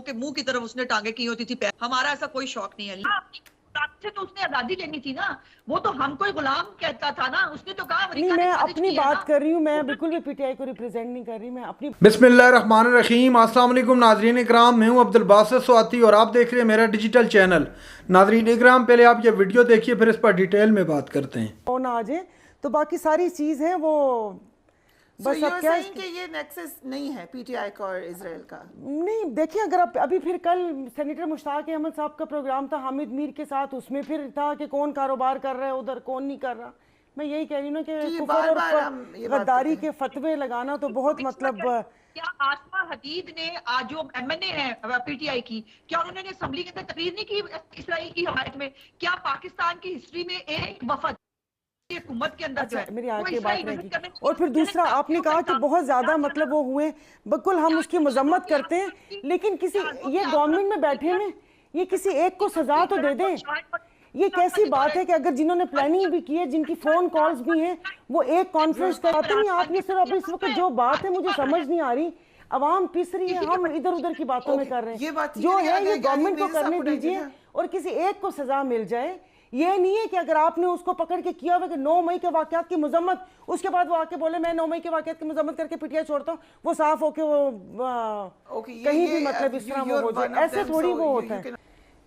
के मुंह की तरफ उसने टांगे की होती थी। हमारा ऐसा कोई शौक नहीं है। से तो उसने आजादी लेनी थी ना, वो तो हमको गुलाम कहता था ना। उसने तो कहा नहीं, मैं अपनी बात कर रही हूँ, मैं बिल्कुल भी पीटीआई को रिप्रेजेंट नहीं कर रही, मैं अपनी। बिस्मिल्लाहिर्रहमानिर्रहीम, अस्सलाम वालेकुम नाज़रीन इकराम, मैं हूँ अब्दुल बासित स्वाति और आप देख रहे हैं मेरा डिजिटल चैनल। नाज़रीन इकराम, पहले आप ये वीडियो देखिए, फिर इस पर डिटेल में बात करते हैं। फोन आ जाए तो बाकी सारी चीज़ है वो बस अब क्या कि ये नेक्सस नहीं है पीटीआई का और इजराइल का। नहीं, देखिए, अगर आप अभी फिर कल सेनेटर मुश्ताक अहमद साहब का प्रोग्राम था हामिद मीर के साथ, उसमें फिर था कि कौन कारोबार कर रहा है उधर, कौन नहीं कर रहा। मैं यही कह रही हूँ ना कि कुफर और गद्दारी के फतवे लगाना तो बहुत मतलब। क्या आसमा हदीद ने आज जो एमएनए है पीटीआई की, क्या उन्होंने असेंबली के अंदर तकरीर नहीं की इसराइल की हमायत में? क्या पाकिस्तान की हिस्ट्री में एक वफद हुकूमत के अंदर जो है मेरी आगे बात रहेगी। और फिर दूसरा, आपने कहा कि बहुत ज्यादा मतलब वो हुए, बिल्कुल हम उसकी मजम्मत करते हैं, लेकिन किसी ये गवर्नमेंट में बैठे में ये किसी एक को सजा तो दे दें। ये कैसी बात है कि अगर जिन्होंने प्लानिंग भी की है, जिनकी फोन कॉल्स भी हैं, वो एक कॉन्फ्रेंस कराते नहीं। आपने सिर्फ अभी इस वक्त जो बात है मुझे समझ नहीं आ रही, अवाम पिस रही है, हम इधर उधर की बातों में कर रहे हैं। जो है ये गवर्नमेंट को करने दीजिए और किसी एक को सजा मिल जाए। ये नहीं है कि अगर आपने उसको पकड़ के किया हुआ कि 9 मई के वाकयात की मजम्मत, उसके बाद वो आके बोले मैं 9 मई के वाकयात की मजम्मत करके पीटीआई छोड़ता हूँ, वो साफ होके वो कहीं भी मतलब इस तरह वो हो जाए। ऐसे थोड़ी वो होता है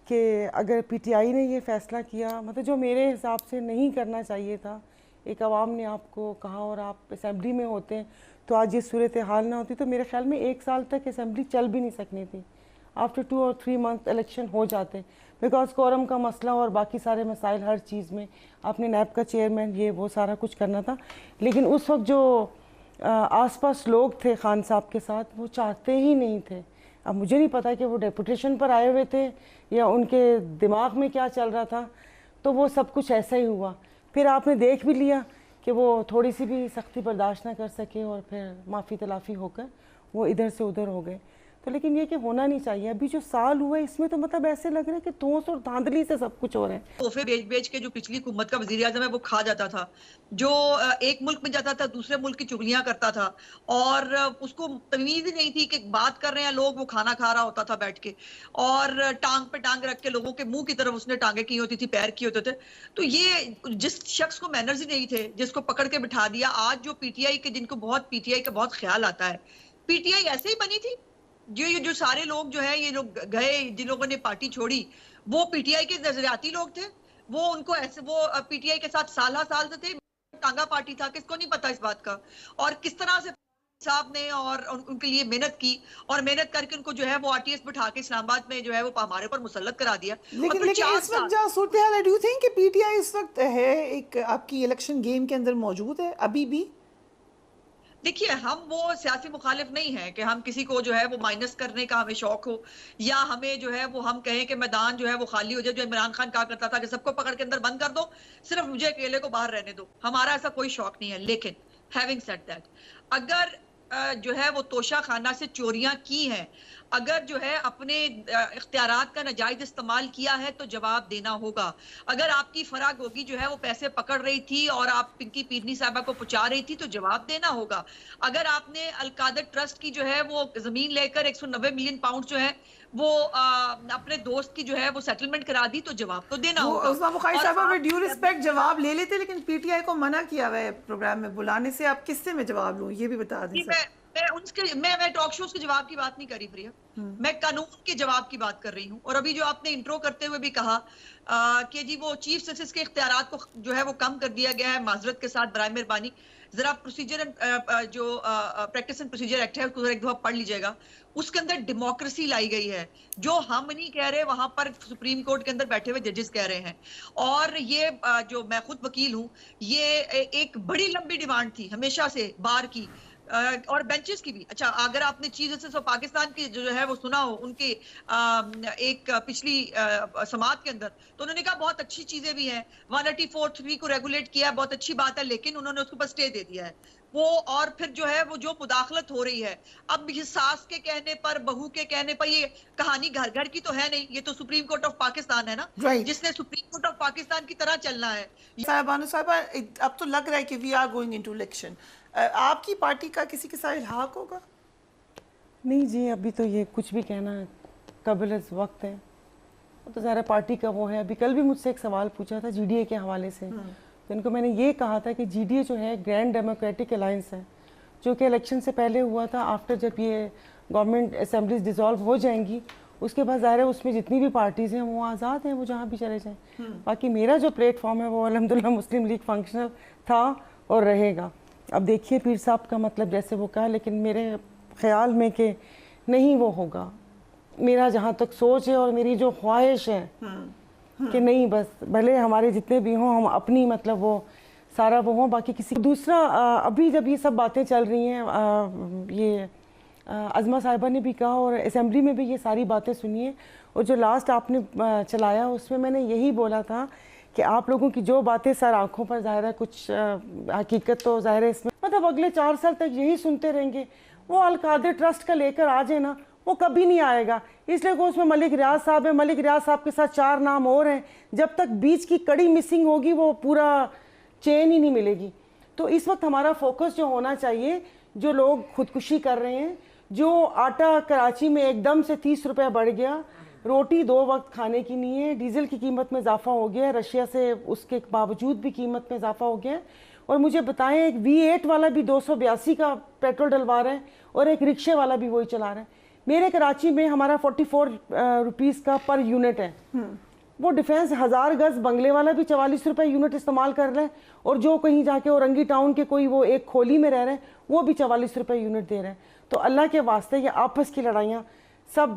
कि अगर पीटीआई ने ये फैसला किया, मतलब जो मेरे हिसाब से नहीं करना चाहिए था, एक आवाम ने आपको कहा और आप असेंबली में होते हैं, तो आज ये सूरत हाल ना होती तो मेरे ख्याल में 1 साल तक असेंबली चल भी नहीं सकनी थी। आफ्टर 2 और 3 मंथ इलेक्शन हो जाते, बिकॉज कोरम का मसला और बाकी सारे मसाइल, हर चीज़ में आपने नैब का चेयरमैन ये वो सारा कुछ करना था। लेकिन उस वक्त जो आसपास लोग थे खान साहब के साथ, वो चाहते ही नहीं थे। अब मुझे नहीं पता कि वो डेपुटेशन पर आए हुए थे या उनके दिमाग में क्या चल रहा था, तो वो सब कुछ ऐसा ही हुआ। फिर आपने देख भी लिया कि वो थोड़ी सी भी सख्ती बर्दाश्त ना कर सके और फिर माफ़ी तलाफ़ी होकर वो इधर से उधर हो गए। तो लेकिन ये कि होना नहीं चाहिए। अभी जो साल हुआ है इसमें तो मतलब ऐसे लग रहा है कि ठोस और धांधली से सब कुछ हो रहा है। तोहफे बेच के जो पिछली हुकूमत का वजीर आजम है वो खा जाता था, जो एक मुल्क में जाता था दूसरे मुल्क की चुगलियां करता था और उसको तमीज ही नहीं थी कि बात कर रहे हैं लोग, वो खाना खा रहा होता था बैठ के और टांग पे टांग रख के लोगों के मुंह की तरफ उसने टांगे की होती थी, पैर की होते थे। तो ये जिस शख्स को मैनर्स ही नहीं थे, जिसको पकड़ के बिठा दिया। आज जो पीटीआई के, जिनको बहुत पीटीआई का बहुत ख्याल आता है, पीटीआई ऐसे ही बनी थी। जो सारे लोग जो है, ये लोग गए, जिन लोगों ने पार्टी छोड़ी, वो पीटीआई के नजरियाती लोग थे। वो उनको ऐसे, वो पीटीआई के साथ साल से थे। टांगा पार्टी था, किसको नहीं पता इस बात का। और किस तरह से साहब ने और उनके लिए मेहनत की और मेहनत करके उनको जो है वो आरटीएस बिठा के इस्लामाबाद में जो है वो हमारे ऊपर मुसल्लत करा दिया। लेकिन इस वक्त जो सूरत हाल है, डू यू थिंक कि पीटीआई इस वक्त है एक आपकी इलेक्शन गेम के अंदर मौजूद है अभी भी? देखिए, हम वो सियासी मुखालिफ नहीं है कि हम किसी को जो है वो माइनस करने का हमें शौक हो, या हमें जो है वो हम कहें कि मैदान जो है वो खाली हो जाए। जो इमरान खान कहा करता था कि सबको पकड़ के अंदर बंद कर दो, सिर्फ मुझे अकेले को बाहर रहने दो। हमारा ऐसा कोई शौक नहीं है। लेकिन हैविंग सेड दैट, अगर जो है वो तोशा खाना से चोरियां की हैं, अगर जो है अपने इख्तियारात का नाजायज इस्तेमाल किया है, तो जवाब देना होगा। अगर आपकी फराग होगी जो है वो पैसे पकड़ रही थी और आप पिंकी पीरनी साहबा को पहुंचा रही थी, तो जवाब देना होगा। अगर आपने अलकादर ट्रस्ट की जो है वो जमीन लेकर 190 मिलियन पाउंड जो है वो अपने दोस्त की जो है वो सेटलमेंट करा दी, तो जवाब तो देना होगा। उस्मा बुखारी साहबा, विद ड्यू रिस्पेक्ट जवाब ले लेते, लेकिन पीटीआई को मना किया हुआ है प्रोग्राम में बुलाने से। आप किससे मैं जवाब लूं, ये भी बता दें। मैं टॉक शोज के जवाब की बात नहीं करी प्रिया, मैं कानून के जवाब की बात कर रही हूँ। और अभी जो आपने इंट्रो करते हुए भी कहा कि जी वो चीफ जस्टिस के इख्तियारात को जो है वो कम कर दिया गया है, माजरत के साथ बराए मेहरबानी जरा प्रोसीजर जो प्रैक्टिस एंड प्रोसीजर एक्ट है उसको एक दफा पढ़ लीजिएगा। उसके अंदर डेमोक्रेसी लाई गई है, जो हम नहीं कह रहे, वहां पर सुप्रीम कोर्ट के अंदर बैठे हुए जजेस कह रहे हैं। और ये जो मैं खुद वकील हूँ, ये एक बड़ी लंबी डिमांड थी हमेशा से बार की और बेंचेस की भी। अच्छा, अगर आपने चीज जैसे पाकिस्तान की जो है वो सुना हो उनके एक पिछली समात के अंदर, तो उन्होंने कहा बहुत अच्छी चीजें भी हैं, 184(3) को रेगुलेट किया, बहुत अच्छी बात है, लेकिन उन्होंने उसके ऊपर स्टे दे दिया है वो। और फिर जो है वो जो मुदाखलत हो रही है, अब ये सास के कहने पर, बहू के कहने पर, ये कहानी घर घर की तो है नहीं, ये तो सुप्रीम कोर्ट ऑफ पाकिस्तान है ना, जिसने सुप्रीम कोर्ट ऑफ पाकिस्तान की तरह चलना है। साहबानो साहबा, अब तो लग रहा है कि we are going into election. आपकी पार्टी का किसी के साथ इल्हाक होगा? नहीं जी, अभी तो ये कुछ भी कहना قبل از وقت ہے، وہ تو ظاہر پارٹی کا وہ ہے. ابھی کل بھی مجھ سے ایک سوال پوچھا تھا GDA کے حوالے سے، تو ان کو میں نے یہ کہا تھا کہ GDA جو ہے گرینڈ ڈیموکریٹک الائنس ہے، جو کہ الیکشن سے پہلے ہوا تھا. آفٹر جب یہ گورنمنٹ اسمبلیز ڈیزالو ہو جائیں گی اس کے بعد ظاہر ہے اس میں جتنی بھی پارٹیز ہیں وہ آزاد ہیں، وہ جہاں بھی چلے جائیں. باقی میرا جو پلیٹ فارم ہے وہ الحمدللہ مسلم لیگ فنکشنل تھا اور رہے گا. اب دیکھیے پیر صاحب کا مطلب جیسے وہ کہا، لیکن میرے خیال میں کہ نہیں وہ ہوگا. میرا جہاں تک سوچ ہے اور میری جو خواہش ہے کہ نہیں، بس بھلے ہمارے جتنے بھی ہوں ہم اپنی مطلب وہ سارا وہ ہوں، باقی کسی دوسرا. ابھی جب یہ سب باتیں چل رہی ہیں، یہ عظمہ صاحبہ نے بھی کہا اور اسمبلی میں بھی یہ ساری باتیں سنی ہیں، اور جو لاسٹ آپ نے چلایا اس میں نے یہی بولا تھا کہ آپ لوگوں کی جو باتیں سر آنکھوں پر ظاہر ہے کچھ حقیقت تو ظاہر ہے اس میں، مطلب اگلے 4 سال تک یہی سنتے رہیں گے. وہ القادر ٹرسٹ کا لے کر آ جائے نا، وہ کبھی نہیں آئے گا. اس لیے کہ اس میں ملک ریاض صاحب ہے، ملک ریاض صاحب کے ساتھ 4 نام اور ہیں. جب تک بیچ کی کڑی مسنگ ہوگی وہ پورا چین ہی نہیں ملے گی. تو اس وقت ہمارا فوکس جو ہونا چاہیے، جو لوگ خودکشی کر رہے ہیں، جو آٹا کراچی میں ایک دم سے 30 روپے بڑھ گیا، روٹی 2 وقت کھانے کی نہیں ہے، ڈیزل کی قیمت میں اضافہ ہو گیا ہے، رشیا سے اس کے باوجود بھی قیمت میں اضافہ ہو گیا ہے. اور مجھے بتائیں ایک V8 والا بھی 282 کا پیٹرول ڈلوا رہا ہے اور ایک رکشے والا بھی وہی چلا رہا ہے. میرے کراچی میں ہمارا 44 روپیز کا پر یونٹ ہے. وہ ڈیفینس 1000 گز بنگلے والا بھی 44 روپے یونٹ استعمال کر رہا ہے، اور جو کہیں جا کے اورنگی ٹاؤن کے کوئی وہ ایک کھولی میں رہ رہے ہیں وہ بھی 44 روپے یونٹ دے رہے ہیں. تو اللہ کے واسطے یہ آپس کی لڑائیاں سب،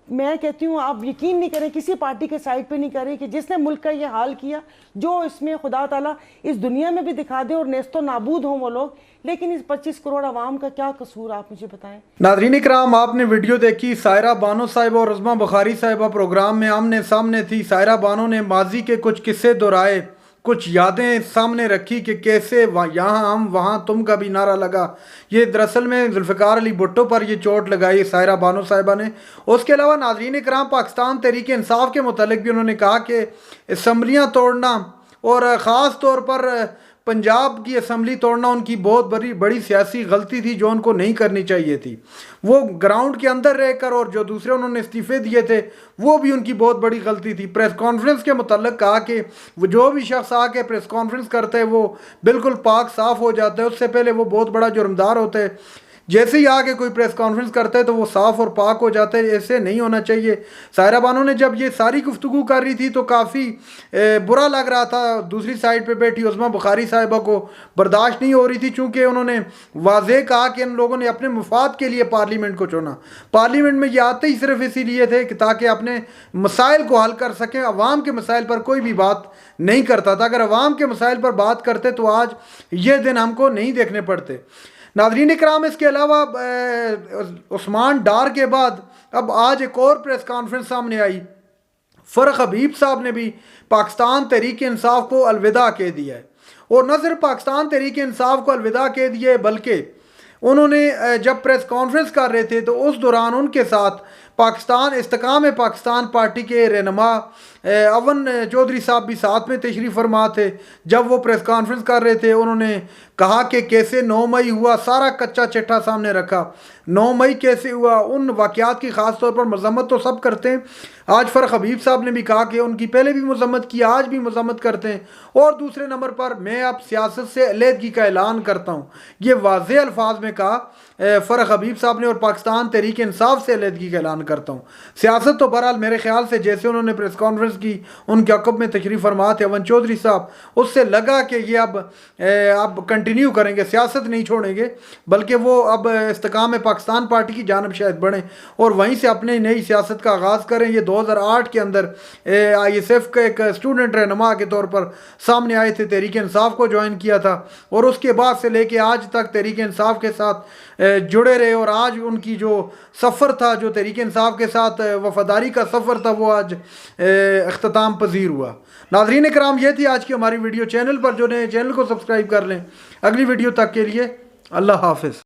میں کہتی ہوں آپ یقین نہیں کریں، کسی پارٹی کے سائڈ پہ نہیں کریں کہ جس نے ملک کا یہ حال کیا، جو اس میں خدا تعالیٰ اس دنیا میں بھی دکھا دے اور نیست و نابود ہوں وہ لوگ، لیکن اس 25 کروڑ عوام کا کیا قصور آپ مجھے بتائیں. ناظرین کرام، آپ نے ویڈیو دیکھی. سائرہ بانو صاحبہ اور عظمہ بخاری صاحبہ پروگرام میں آمنے سامنے تھی. سائرہ بانو نے ماضی کے کچھ قصے دہرائے، کچھ یادیں سامنے رکھی کہ کیسے یہاں ہم وہاں تم کا بھی نعرہ لگا. یہ دراصل میں ذوالفقار علی بھٹو پر یہ چوٹ لگائی سائرہ بانو صاحبہ نے. اس کے علاوہ ناظرین کرام، پاکستان تحریک انصاف کے متعلق بھی انہوں نے کہا کہ اسمبلیاں توڑنا اور خاص طور پر پنجاب کی اسمبلی توڑنا ان کی بہت بڑی سیاسی غلطی تھی جو ان کو نہیں کرنی چاہیے تھی. وہ گراؤنڈ کے اندر رہ کر، اور جو دوسرے انہوں نے استعفے دیے تھے وہ بھی ان کی بہت بڑی غلطی تھی. پریس کانفرنس کے متعلق کہا کہ وہ جو بھی شخص آ کے پریس کانفرنس کرتا ہے وہ بالکل پاک صاف ہو جاتا ہے، اس سے پہلے وہ بہت بڑا جرمدار ہوتا ہے. جیسے ہی آگے کوئی پریس کانفرنس کرتا ہے تو وہ صاف اور پاک ہو جاتا ہے. ایسے نہیں ہونا چاہیے. سائرہ بانو نے جب یہ ساری گفتگو کر رہی تھی تو کافی برا لگ رہا تھا. دوسری سائڈ پہ بیٹھی عظمہ بخاری صاحبہ کو برداشت نہیں ہو رہی تھی، چونکہ انہوں نے واضح کہا کہ ان لوگوں نے اپنے مفاد کے لیے پارلیمنٹ کو چنا. پارلیمنٹ میں یہ آتے ہی صرف اسی لیے تھے کہ تاکہ اپنے مسائل کو حل کر سکیں. عوام کے مسائل پر کوئی بھی بات نہیں کرتا تھا. اگر عوام کے مسائل پر بات کرتے تو آج یہ دن ہم کو نہیں دیکھنے پڑتے. ناظرین اکرام، اس کے علاوہ عثمان ڈار کے بعد اب آج ایک اور پریس کانفرنس سامنے آئی. فرق حبیب صاحب نے بھی پاکستان تحریک انصاف کو الوداع کہہ دیا ہے. اور نہ صرف پاکستان تحریک انصاف کو الوداع کہہ دیا ہے، بلکہ انہوں نے جب پریس کانفرنس کر رہے تھے تو اس دوران ان کے ساتھ استحکام پاکستان پارٹی کے رہنما اون چودھری صاحب بھی ساتھ میں تشریف فرما تھے. جب وہ پریس کانفرنس کر رہے تھے انہوں نے کہا کہ کیسے 9 مئی ہوا، سارا کچا چٹھا سامنے رکھا. 9 مئی کیسے ہوا، ان واقعات کی خاص طور پر مذمت تو سب کرتے ہیں. آج فرق حبیب صاحب نے بھی کہا کہ ان کی پہلے بھی مذمت کی، آج بھی مذمت کرتے ہیں. اور دوسرے نمبر پر میں اب سیاست سے علیحدگی کا اعلان کرتا ہوں. یہ واضح الفاظ میں کہا فرق حبیب صاحب نے، اور پاکستان تحریک انصاف سے علیحدگی کا اعلان کرتا ہوں. سیاست تو بہرحال میرے خیال سے جیسے انہوں نے پریس کانفرنس کی ان کے عقب میں تشریف فرما تھے اون چودھری صاحب، اس سے لگا کہ یہ اب کنٹینیو کریں گے، سیاست نہیں چھوڑیں گے، بلکہ وہ اب استحکام پاکستان پارٹی کی جانب شاید بڑھیں اور وہیں سے اپنے نئی سیاست کا آغاز کریں. یہ 2008 کے اندر ISF کا ایک اسٹوڈنٹ رہنما کے طور پر سامنے آئے تھے، تحریک انصاف کو جوائن کیا تھا، اور اس کے بعد سے لے کے آج تک تحریک انصاف کے ساتھ جڑے رہے. اور آج ان کی جو سفر تھا، جو تحریک انصاف کے ساتھ وفاداری کا سفر تھا، وہ آج اختتام پذیر ہوا. ناظرین کرام، یہ تھی آج کی ہماری ویڈیو. چینل پر جو نئے چینل کو سبسکرائب کر لیں. اگلی ویڈیو تک کے لیے اللہ حافظ.